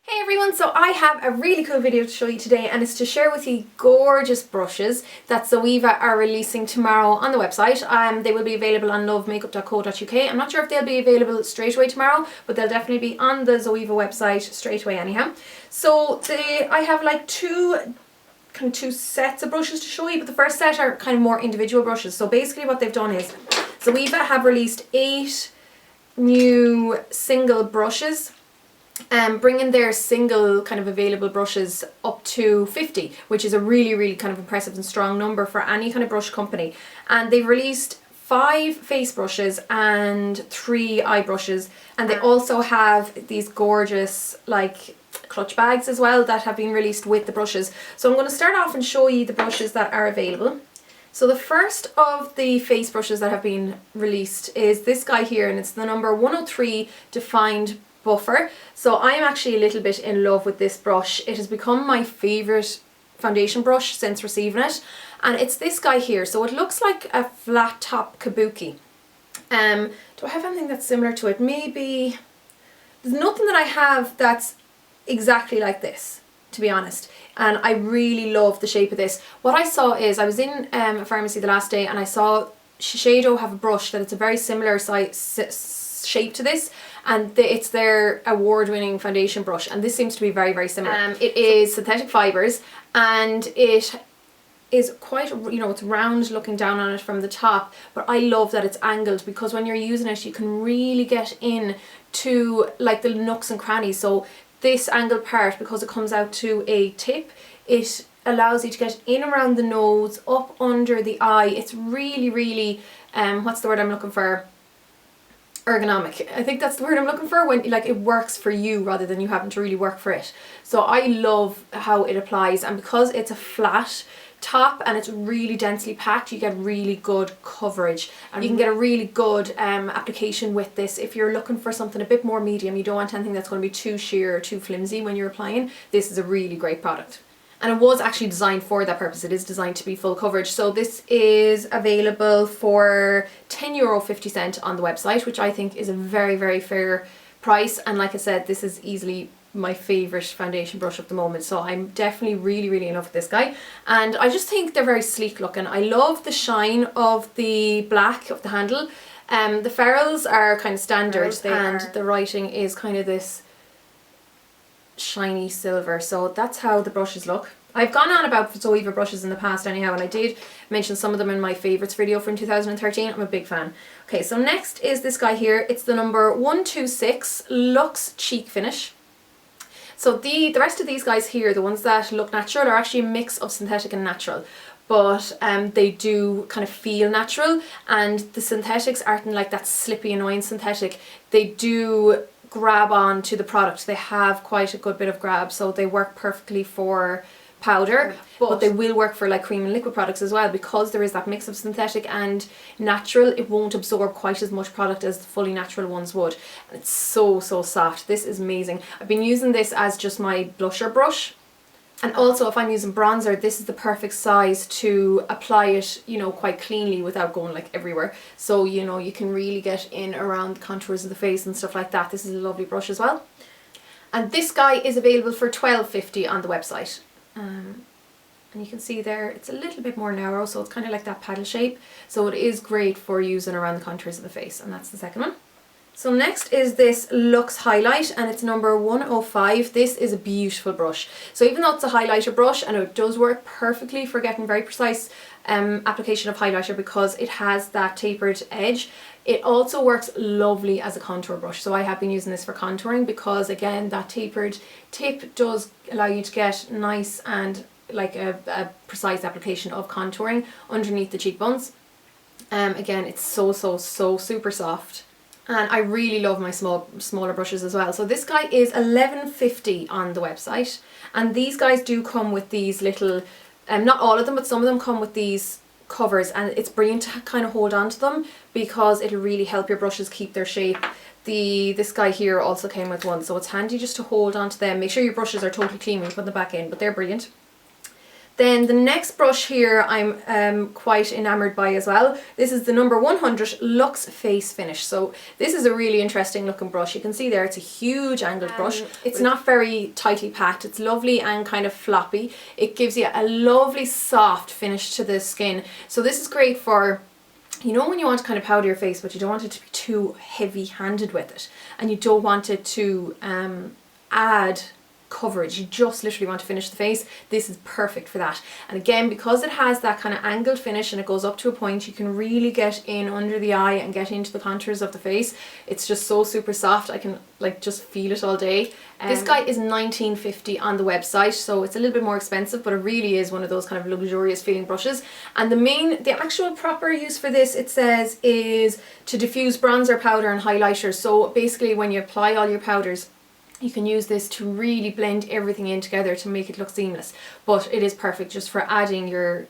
Hey everyone, so I have a really cool video to show you today, and it's to share with you gorgeous brushes that Zoeva are releasing tomorrow on the website. They will be available on lovemakeup.co.uk. I'm not sure if they'll be available straight away tomorrow, but they'll definitely be on the Zoeva website straight away anyhow. So I have like two sets of brushes to show you, but the first set are kind of more individual brushes. So basically what they've done is Zoeva have released 8 new single brushes, bringing their single kind of available brushes up to 50, which is a really kind of impressive and strong number for any kind of brush company. And they've released 5 face brushes and 3 eye brushes, and they also have these gorgeous like clutch bags as well that have been released with the brushes. So I'm going to start off and show you the brushes that are available. So the first of the face brushes that have been released is this guy here, and it's the number 103 Defined Buffer. So I'm actually a little bit in love with this brush. It has become my favourite foundation brush since receiving it, and it's this guy here. So it looks like a flat top kabuki. Do I have anything that's similar to it? Maybe. There's nothing that I have that's exactly like this, to be honest, and I really love the shape of this. What I saw is I was in a pharmacy the last day and I saw Shiseido have a brush that it's a very similar shape to this, and it's their award-winning foundation brush, and this seems to be very similar. It is synthetic fibres, and it is quite, it's round looking down on it from the top, but I love that it's angled, because when you're using it you can really get in to like the nooks and crannies. So this angled part, because it comes out to a tip, it allows you to get in around the nose, up under the eye. It's really what's the word I'm looking for? Ergonomic. I think that's the word I'm looking for, when like it works for you rather than you having to really work for it. So I love how it applies, and because it's a flat top and it's really densely packed, you get really good coverage, and you can get a really good application with this. If you're looking for something a bit more medium, you don't want anything that's going to be too sheer or too flimsy when you're applying, this is a really great product. And it was actually designed for that purpose. It is designed to be full coverage. So this is available for €10.50 on the website, which I think is a very fair price. And like I said, this is easily my favourite foundation brush at the moment. So I'm definitely really in love with this guy. And I just think they're very sleek looking. I love the shine of the black of the handle. The ferrules are kind of standard, and the writing is kind of this shiny silver. So that's how the brushes look. I've gone on about Zoeva brushes in the past anyhow, and I did mention some of them in my favourites video from 2013. I'm a big fan. Okay, so next is this guy here. It's the number 126 Luxe Cheek Finish. So the rest of these guys here, the ones that look natural, are actually a mix of synthetic and natural, but they do kind of feel natural, and the synthetics aren't like that slippy annoying synthetic. They do grab on to the product. They have quite a good bit of grab, so they work perfectly for powder, but they will work for like cream and liquid products as well, because there is that mix of synthetic and natural. It won't absorb quite as much product as the fully natural ones would, and it's so soft. This is amazing. I've been using this as just my blusher brush, and also if I'm using bronzer, this is the perfect size to apply it, quite cleanly without going like everywhere. So you can really get in around the contours of the face and stuff like that. This is a lovely brush as well. And this guy is available for $12.50 on the website. And you can see there it's a little bit more narrow, so it's kind of like that paddle shape. So it is great for using around the contours of the face, and that's the second one. So next is this Luxe Highlight, and it's number 105. This is a beautiful brush. So even though it's a highlighter brush, and it does work perfectly for getting very precise application of highlighter because it has that tapered edge, it also works lovely as a contour brush. So I have been using this for contouring because, again, that tapered tip does allow you to get nice and like a precise application of contouring underneath the cheekbones. Again, it's so super soft. And I really love my smaller brushes as well. So this guy is $11.50 on the website, and these guys do come with these little, not all of them, but some of them come with these covers, and it's brilliant to kind of hold on to them because it'll really help your brushes keep their shape. This guy here also came with one, so it's handy just to hold on to them. Make sure your brushes are totally clean when you put them back in, but they're brilliant. Then the next brush here I'm quite enamoured by as well. This is the number 100 Luxe Face Finish. So this is a really interesting looking brush. You can see there it's a huge angled brush. It's not very tightly packed. It's lovely and kind of floppy. It gives you a lovely soft finish to the skin. So this is great for, you know, when you want to kind of powder your face but you don't want it to be too heavy handed with it, and you don't want it to add coverage, you just literally want to finish the face. This is perfect for that. And again, because it has that kind of angled finish and it goes up to a point, you can really get in under the eye and get into the contours of the face. It's just so super soft. I can like just feel it all day. This guy is $19.50 on the website, so it's a little bit more expensive, but it really is one of those kind of luxurious feeling brushes. And the actual proper use for this, it says, is to diffuse bronzer powder and highlighters. So basically when you apply all your powders, you can use this to really blend everything in together to make it look seamless. But it is perfect just for adding your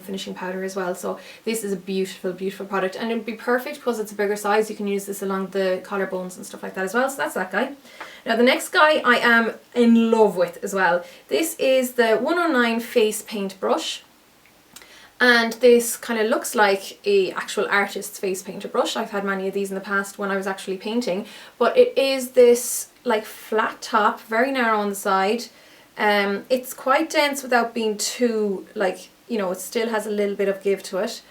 finishing powder as well. So this is a beautiful, beautiful product, and it would be perfect because it's a bigger size. You can use this along the collarbones and stuff like that as well. So that's that guy. Now the next guy I am in love with as well. This is the 109 Face Paint Brush. And this kind of looks like a actual artist's face painter brush. I've had many of these in the past when I was actually painting, but it is this like flat top, very narrow on the side. It's quite dense without being too, like, you know, it still has a little bit of give to it.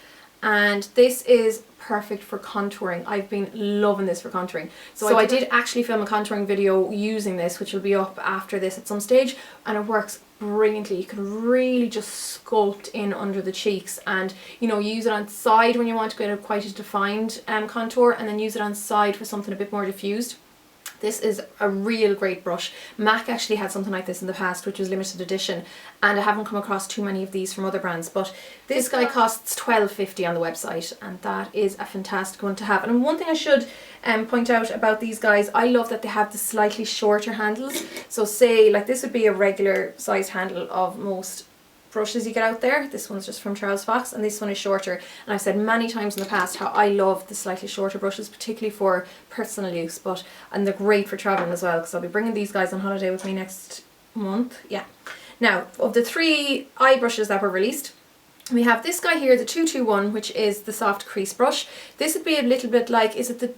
And this is perfect for contouring. I've been loving this for contouring. So I did actually film a contouring video using this, which will be up after this at some stage, and it works brilliantly. You can really just sculpt in under the cheeks, and you know, use it on side when you want to get a quite a defined contour, and then use it on side for something a bit more diffused. This is a real great brush. MAC actually had something like this in the past, which was limited edition, and I haven't come across too many of these from other brands, but this guy costs $12.50 on the website, and that is a fantastic one to have. And one thing I should point out about these guys, I love that they have the slightly shorter handles. So say like this would be a regular sized handle of most brushes you get out there. This one's just from Charles Fox, and this one is shorter. And I've said many times in the past how I love the slightly shorter brushes, particularly for personal use, and they're great for traveling as well, because I'll be bringing these guys on holiday with me next month. Yeah. Now, of the 3 eye brushes that were released, we have this guy here, the 221, which is the soft crease brush. This would be a little bit like, is it the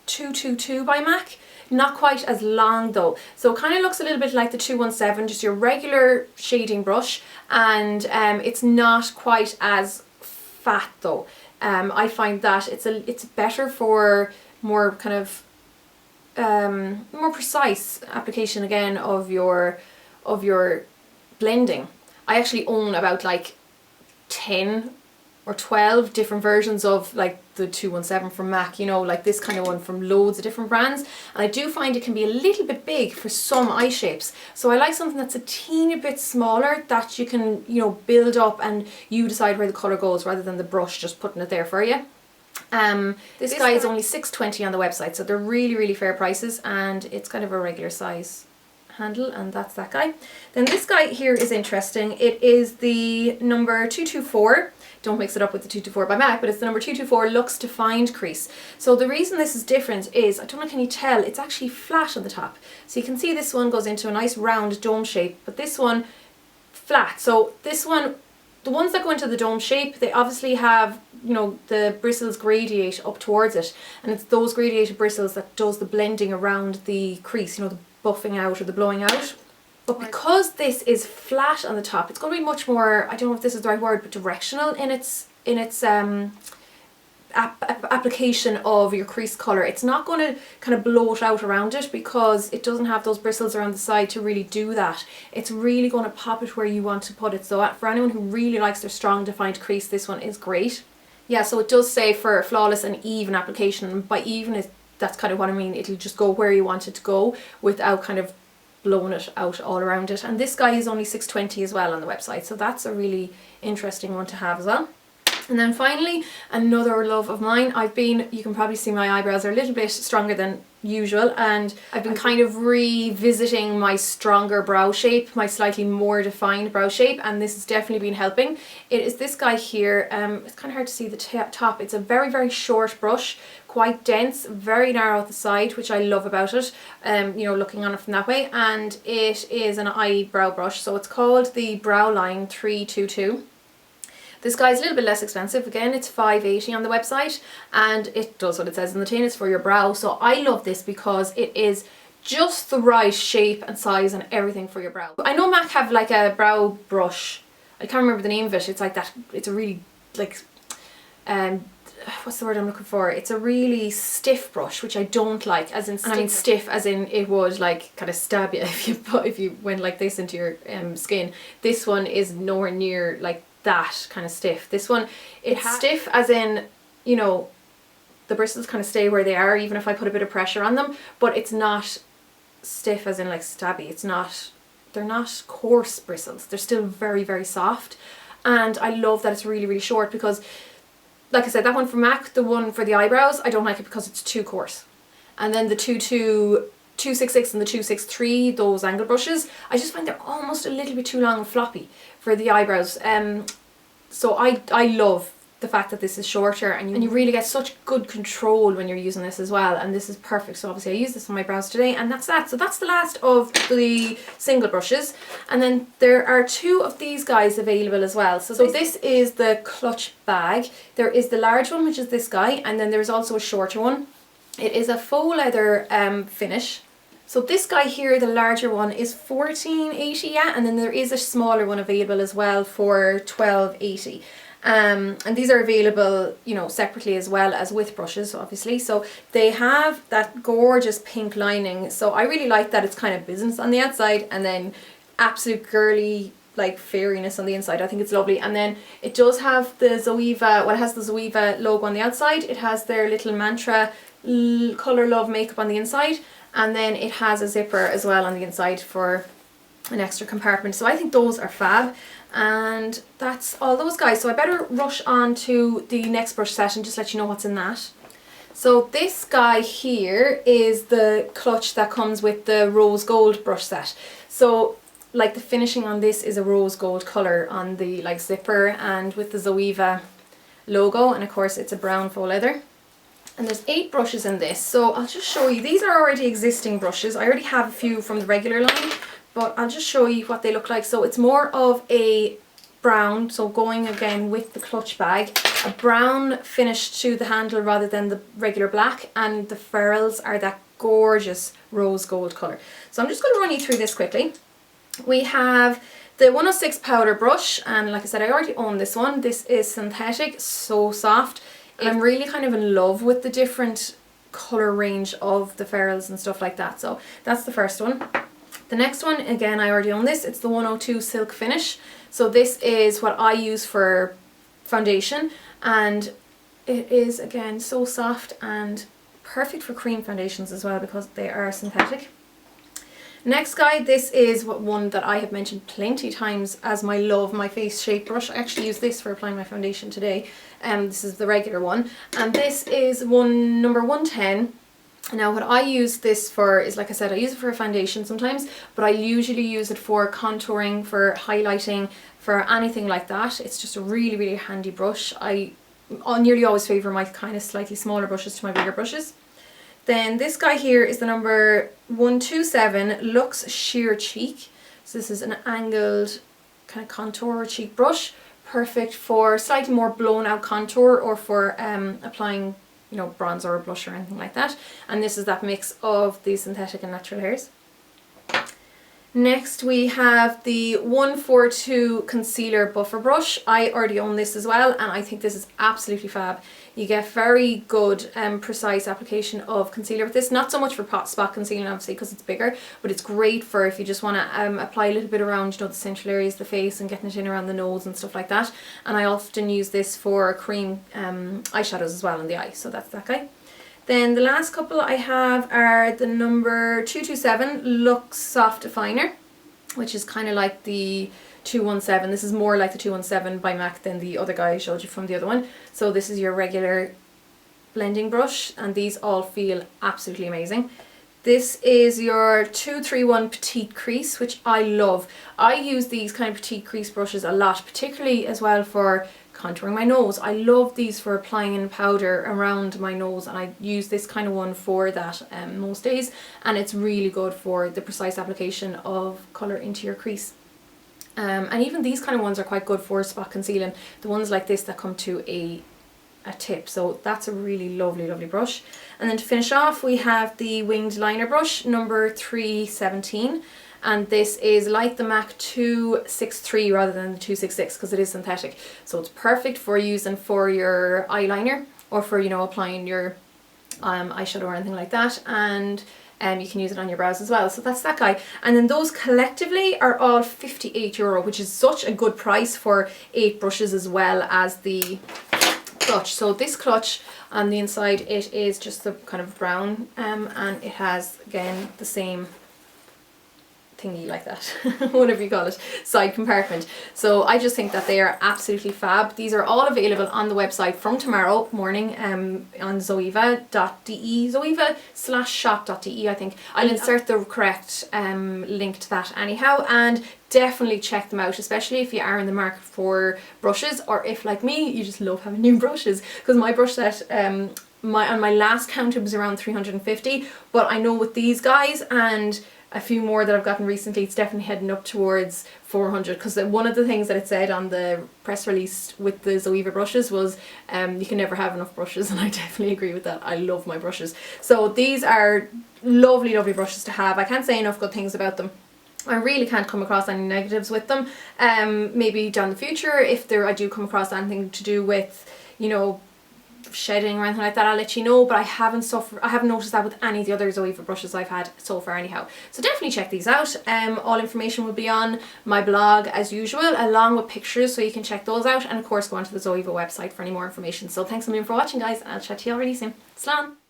222 by MAC? Not quite as long though, so it kind of looks a little bit like the 217, just your regular shading brush, and it's not quite as fat though. I find that it's better for more kind of more precise application again of your blending. I actually own about like 10 or 12 different versions of like the 217 from MAC, you know, like this kind of one from loads of different brands, and I do find it can be a little bit big for some eye shapes. So I like something that's a teeny bit smaller that you can, you know, build up and you decide where the colour goes rather than the brush just putting it there for you. This guy is only $6.20 on the website, so they're really, really fair prices, and it's kind of a regular size handle, and that's that guy. Then this guy here is interesting. It is the number 224. Don't mix it up with the 224 by MAC, but it's the number 224 Luxe Defined Crease. So the reason this is different is, I don't know, can you tell, it's actually flat on the top. So you can see this one goes into a nice round dome shape, but this one flat. So this one, the ones that go into the dome shape, they obviously have, you know, the bristles gradiate up towards it, and it's those gradiated bristles that does the blending around the crease, you know, the buffing out or the blowing out. But because this is flat on the top, it's going to be much more, I don't know if this is the right word, but directional in its application of your crease colour. It's not going to kind of bloat out around it because it doesn't have those bristles around the side to really do that. It's really going to pop it where you want to put it. So for anyone who really likes their strong defined crease, this one is great. Yeah, so it does say for flawless and even application, and by even, that's kind of what I mean. It'll just go where you want it to go without kind of blowing it out all around it. And this guy is only $6.20 as well on the website, so that's a really interesting one to have as well. And then finally, another love of mine, you can probably see my eyebrows are a little bit stronger than usual, and I've been kind of revisiting my stronger brow shape, my slightly more defined brow shape, and this has definitely been helping. It is this guy here. It's kind of hard to see the top. It's a very, very short brush, quite dense, very narrow at the side, which I love about it, you know, looking on it from that way. And it is an eyebrow brush, so it's called the Browline 322. This guy's a little bit less expensive. Again, it's $5.80 on the website, and it does what it says in the tin. It's for your brow. So I love this because it is just the right shape and size and everything for your brow. I know MAC have like a brow brush. I can't remember the name of it. It's like that. It's a really like, what's the word I'm looking for? It's a really stiff brush, which I don't like. As in, and I mean stiff as in it would like kind of stab you if you went like this into your skin. This one is nowhere near like that kind of stiff. This one, it's stiff as in, you know, the bristles kind of stay where they are even if I put a bit of pressure on them, but it's not stiff as in like stabby. It's not, they're not coarse bristles. They're still very, very soft. And I love that it's really, really short because, like I said, that one from MAC, the one for the eyebrows, I don't like it because it's too coarse. And then the 266 and the 263, those angle brushes, I just find they're almost a little bit too long and floppy for the eyebrows. So I love the fact that this is shorter, and you really get such good control when you're using this as well, and this is perfect. So obviously I use this on my brows today, and that's that. So that's the last of the single brushes, and then there are two of these guys available as well. So this is the clutch bag. There is the large one, which is this guy, and then there's also a shorter one. It is a faux leather finish. So this guy here, the larger one, is $14.80, yeah, and then there is a smaller one available as well for $12.80. And these are available, you know, separately as well as with brushes, obviously. So they have that gorgeous pink lining. So I really like that it's kind of business on the outside and then absolute girly like fairiness on the inside. I think it's lovely. And then it does have the Zoeva, well, it has the Zoeva logo on the outside. It has their little mantra, Colour Love Makeup on the inside. And then it has a zipper as well on the inside for an extra compartment. So I think those are fab. And that's all those guys. So I better rush on to the next brush set and just let you know what's in that. So this guy here is the clutch that comes with the rose gold brush set. So like the finishing on this is a rose gold colour on the like zipper and with the Zoeva logo, and of course it's a brown faux leather. And there's 8 brushes in this, so I'll just show you. These are already existing brushes. I already have a few from the regular line, but I'll just show you what they look like. So it's more of a brown, so going again with the clutch bag, a brown finish to the handle rather than the regular black, and the ferrules are that gorgeous rose gold colour. So I'm just going to run you through this quickly. We have the 106 powder brush, and like I said, I already own this one. This is synthetic, so soft. I'm really kind of in love with the different colour range of the ferrules and stuff like that. So that's the first one. The next one, again, I already own this. It's the 102 silk finish. So this is what I use for foundation, and it is again so soft and perfect for cream foundations as well because they are synthetic. Next guy, this is one that I have mentioned plenty of times as my love, my face shape brush. I actually use this for applying my foundation today. This is the regular one, and this is number 110. Now what I use this for is, like I said, I use it for a foundation sometimes, but I usually use it for contouring, for highlighting, for anything like that. It's just a really, really handy brush. I nearly always favour my kind of slightly smaller brushes to my bigger brushes. Then this guy here is the number 127 Luxe Sheer Cheek. So this is an angled kind of contour cheek brush, perfect for slightly more blown out contour or for applying, you know, bronzer or blush or anything like that. And this is that mix of the synthetic and natural hairs. Next we have the 142 Concealer Buffer Brush. I already own this as well, and I think this is absolutely fab. You get very good precise application of concealer with this. Not so much for spot concealing obviously because it's bigger, but it's great for if you just want to apply a little bit around, you know, the central areas of the face and getting it in around the nose and stuff like that. And I often use this for cream eyeshadows as well in the eye, so that's that guy. Then the last couple I have are the number 227 Luxe Soft Definer, which is kind of like the 217. This is more like the 217 by MAC than the other guy I showed you from the other one. So this is your regular blending brush, and these all feel absolutely amazing. This is your 231 Petite Crease, which I love. I use these kind of petite crease brushes a lot, particularly as well for contouring my nose. I love these for applying in powder around my nose, and I use this kind of one for that most days, and it's really good for the precise application of colour into your crease. And even these kind of ones are quite good for spot concealing, the ones like this that come to a tip. So that's a really lovely brush. And then to finish off, we have the winged liner brush number 317, and this is like the MAC 263 rather than the 266 because it is synthetic, so it's perfect for using for your eyeliner or for, you know, applying your eyeshadow or anything like that. And you can use it on your brows as well. So that's that guy. And then those collectively are all €58, which is such a good price for 8 brushes as well as the clutch. So this clutch on the inside, it is just the kind of brown and it has again the same thingy like that, whatever you call it, side compartment. So I just think that they are absolutely fab. These are all available on the website from tomorrow morning on zoeva.de, zoeva/shop.de. I think I'll insert the correct link to that anyhow, and definitely check them out, especially if you are in the market for brushes, or if like me you just love having new brushes, because my brush set on my last count it was around 350, but I know with these guys and a few more that I've gotten recently, it's definitely heading up towards 400, because one of the things that it said on the press release with the Zoeva brushes was you can never have enough brushes, and I definitely agree with that. I love my brushes. So these are lovely brushes to have. I can't say enough good things about them. I really can't come across any negatives with them. Maybe down the future, if I do come across anything to do with, you know, shedding or anything like that, I'll let you know, but I haven't noticed that with any of the other Zoeva brushes I've had so far anyhow. So definitely check these out. All information will be on my blog as usual, along with pictures, so you can check those out, and of course go onto the Zoeva website for any more information. So thanks a million for watching, guys, and I'll chat to you all really soon. Slán!